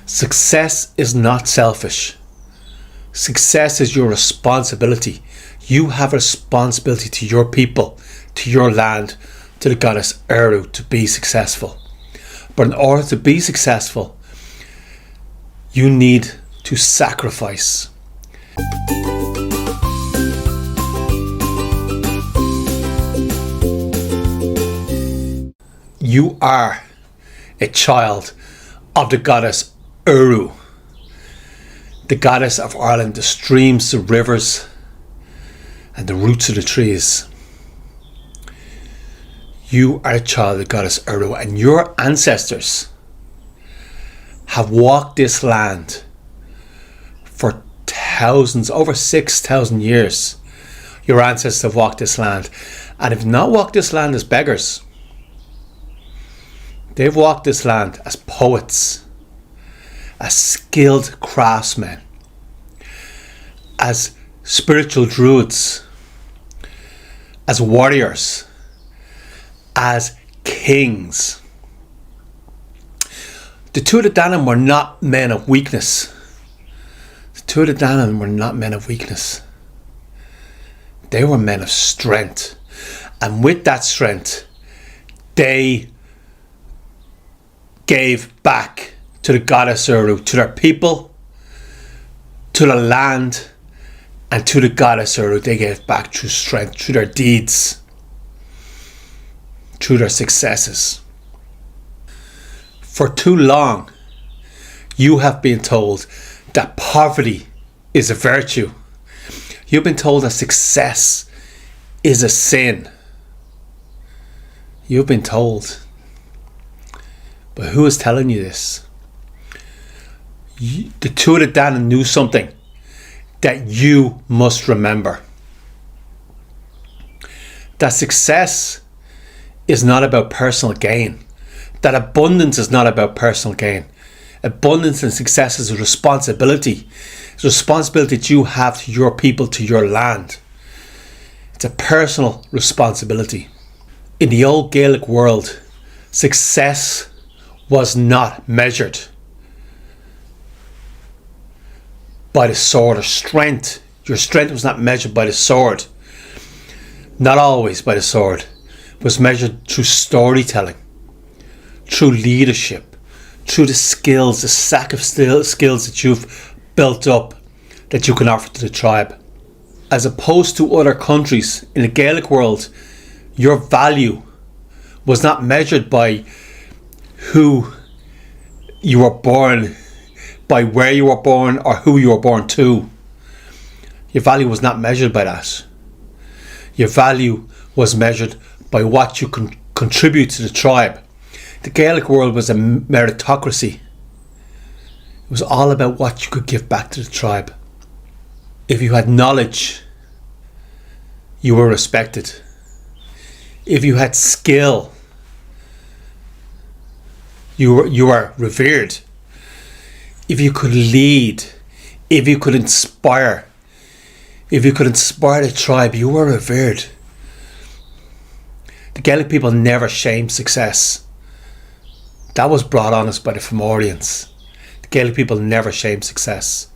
Success is not selfish. Success is your responsibility. You have a responsibility to your people, to your land, to the goddess Eru to be successful. But in order to be successful, you need to sacrifice. You are a child of the goddess Eru, the goddess of Ireland, the streams, the rivers, and the roots of the trees. You are a child of the goddess Eru, and your ancestors have walked this land for thousands, over 6,000 years. Your ancestors have walked this land, and have not walked this land as beggars. They've walked this land as poets, as skilled craftsmen, as spiritual druids, as warriors, as kings. The Tuatha De Danann were not men of weakness. The Tuatha De Danann were not men of weakness. They were men of strength. And with that strength, they gave back to the goddess Eru, to their people, to the land, and to the goddess Eru. They gave back through strength, through their deeds, through their successes. For too long, you have been told that poverty is a virtue. You've been told that success is a sin. You've been told. But who is telling you this? The Tuatha De Danann knew something that you must remember. That success is not about personal gain. That abundance is not about personal gain. Abundance and success is a responsibility. It's a responsibility that you have to your people, to your land. It's a personal responsibility. In the old Gaelic world, success was not measured by the sword or strength. Your strength was not measured by the sword. Not always by the sword. It was measured through storytelling, through leadership, through the skills, the sack of skills that you've built up that you can offer to the tribe. As opposed to other countries, in the Gaelic world, your value was not measured by who you were born, by where you were born, or who you were born to. Your value was not measured by that. Your value was measured by what you can contribute to the tribe. The Gaelic world was a meritocracy. It was all about what you could give back to the tribe. If you had knowledge, you were respected. If you had skill, you were revered. If you could lead, if you could inspire the tribe, you were revered. The Gaelic people never shamed success. That was brought on us by the Fomorians. The Gaelic people never shamed success.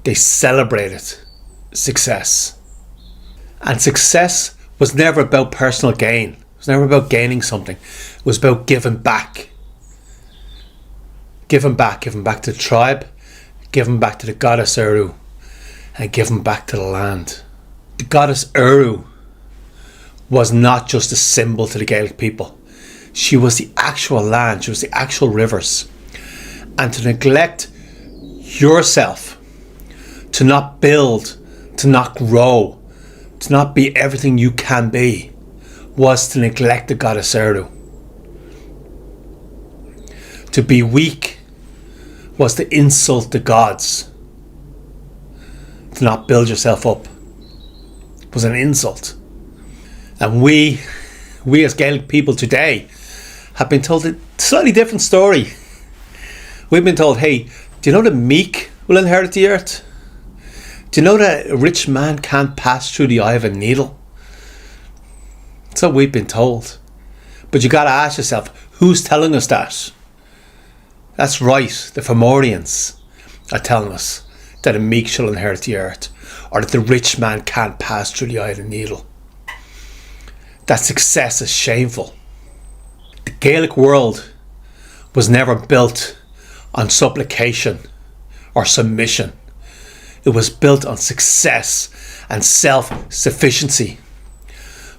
They celebrated success. And success was never about personal gain. It was never about gaining something. It was about giving back. Giving back to the tribe, giving back to the goddess Eru, and giving back to the land. The goddess Eru was not just a symbol to the Gaelic people. She was the actual land, she was the actual rivers. And to neglect yourself, to not build, to not grow, to not be everything you can be, was to neglect the goddess Eru. To be weak was to insult the gods. To not build yourself up was an insult. And we as Gaelic people today have been told a slightly different story. We've been told, hey, do you know the meek will inherit the earth? Do you know that a rich man can't pass through the eye of a needle? That's what we've been told. But you got to ask yourself, who's telling us that? That's right, the Fomorians are telling us that a meek shall inherit the earth, or that the rich man can't pass through the eye of the needle. That success is shameful. The Gaelic world was never built on supplication or submission. It was built on success and self-sufficiency.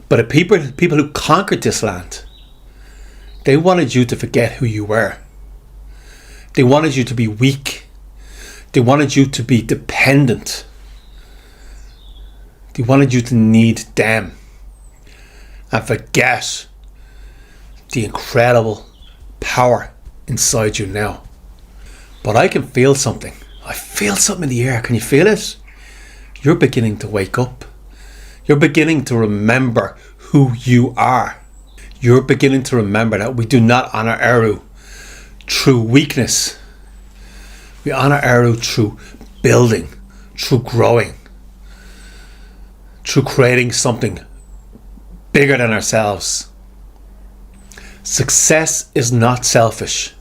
But the people who conquered this land, they wanted you to forget who you were. They wanted you to be weak. They wanted you to be dependent. They wanted you to need them and forget the incredible power inside you now. But I can feel something. I feel something in the air. Can you feel it? You're beginning to wake up. You're beginning to remember who you are. You're beginning to remember that we do not honour Eru through weakness. We honour Eru through building, through growing, through creating something bigger than ourselves. Success is not selfish.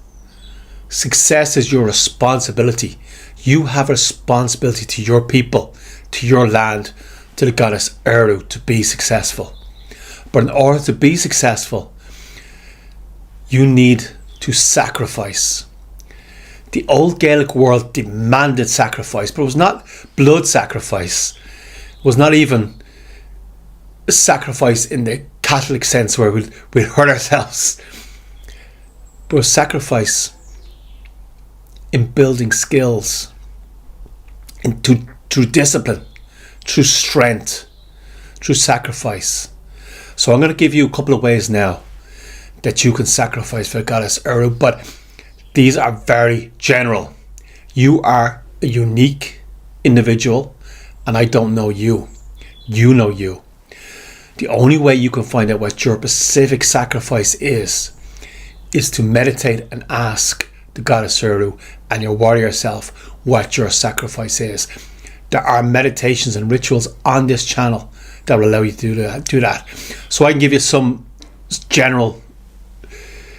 Success is your responsibility. You have a responsibility to your people, to your land, to the goddess Eru to be successful. But in order to be successful, you need to sacrifice. The old Gaelic world demanded sacrifice, but it was not blood sacrifice. It was not even a sacrifice in the Catholic sense where we'd hurt ourselves. But it was sacrifice in building skills, through discipline, through strength, through sacrifice. So I'm going to give you a couple of ways now that you can sacrifice for goddess Eru, but these are very general. You are a unique individual, and I don't know you. You know you. The only way you can find out what your specific sacrifice is to meditate and ask the goddess Eru and your warrior self what your sacrifice is. There are meditations and rituals on this channel that will allow you to do that. So I can give you some general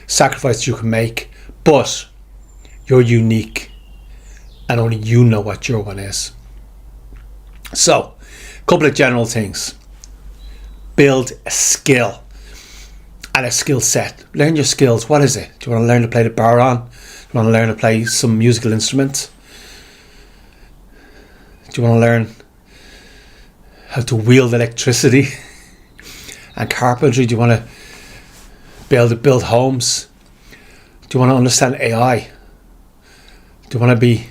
sacrifice you can make, but you're unique and only you know what your one is. So, a couple of general things. Build a skill and a skill set. Learn your skills. What is it? Do you want to learn to play the baron? Do you want to learn to play some musical instrument? Do you want to learn how to wield electricity and carpentry? Do you want to be able to build homes? Do you want to understand AI? Do you want to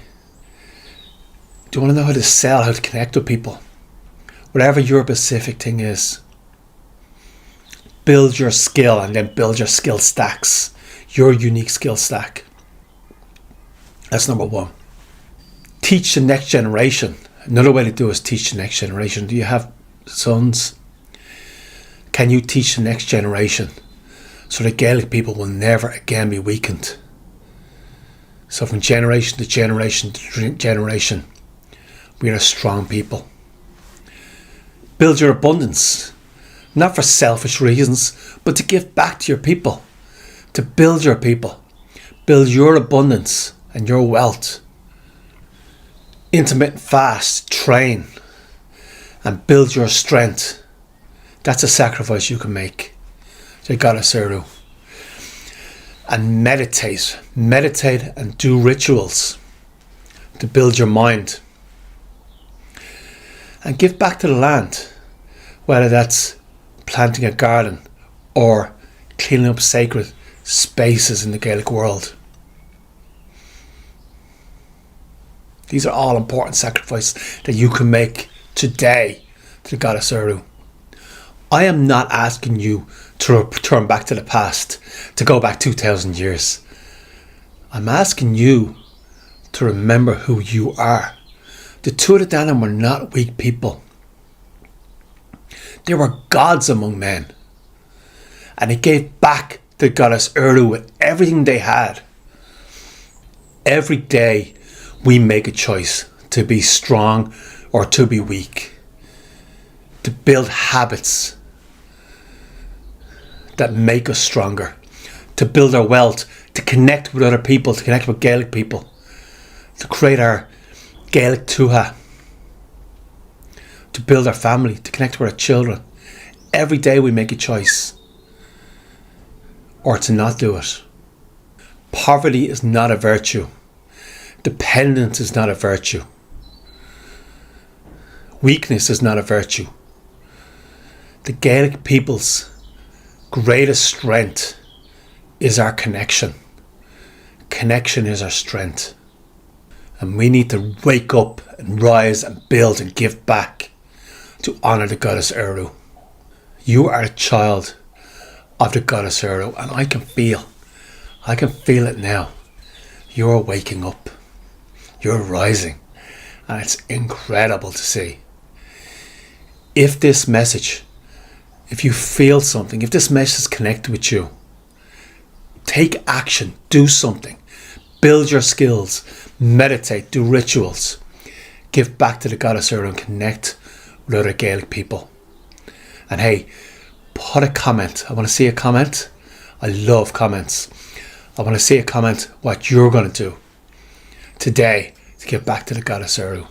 know how to sell, how to connect with people? Whatever your specific thing is, build your skill and then build your skill stacks, your unique skill stack. That's number one. Teach the next generation. Another way to do it is teach the next generation. Do you have sons? Can you teach the next generation so the Gaelic people will never again be weakened? So from generation to generation to generation, we are a strong people. Build your abundance, not for selfish reasons, but to give back to your people, to build your people, build your abundance and your wealth. Intermittent fast, train, and build your strength. That's a sacrifice you can make to goddess Eru. And meditate and do rituals to build your mind. And give back to the land, whether that's planting a garden or cleaning up sacred spaces in the Gaelic world. These are all important sacrifices that you can make today to the goddess Eru. I am not asking you to return back to the past, to go back 2,000 years. I'm asking you to remember who you are. The Tuatha Dé Danann were not weak people. They were gods among men. And they gave back to goddess Eru with everything they had. Every day we make a choice to be strong or to be weak. To build habits that make us stronger. To build our wealth to connect with other people, to connect with Gaelic people, to create our Gaelic tuatha, to build our family, to connect with our children. Every day we make a choice, or to not do it. Poverty is not a virtue. Dependence is not a virtue. Weakness is not a virtue. The Gaelic people's greatest strength is our connection. Connection is our strength. And we need to wake up and rise and build and give back to honour the goddess Eru. You are a child of the goddess Eru, and I can feel it now. You're waking up. You're rising. And it's incredible to see. If this message, if you feel something, if this message is connected with you, take action, do something, build your skills, meditate, do rituals, give back to the goddess Eru and connect with other Gaelic people. And hey, put a comment. I want to see a comment. I love comments. I want to see a comment what you're going to do today to give back to the goddess Eru.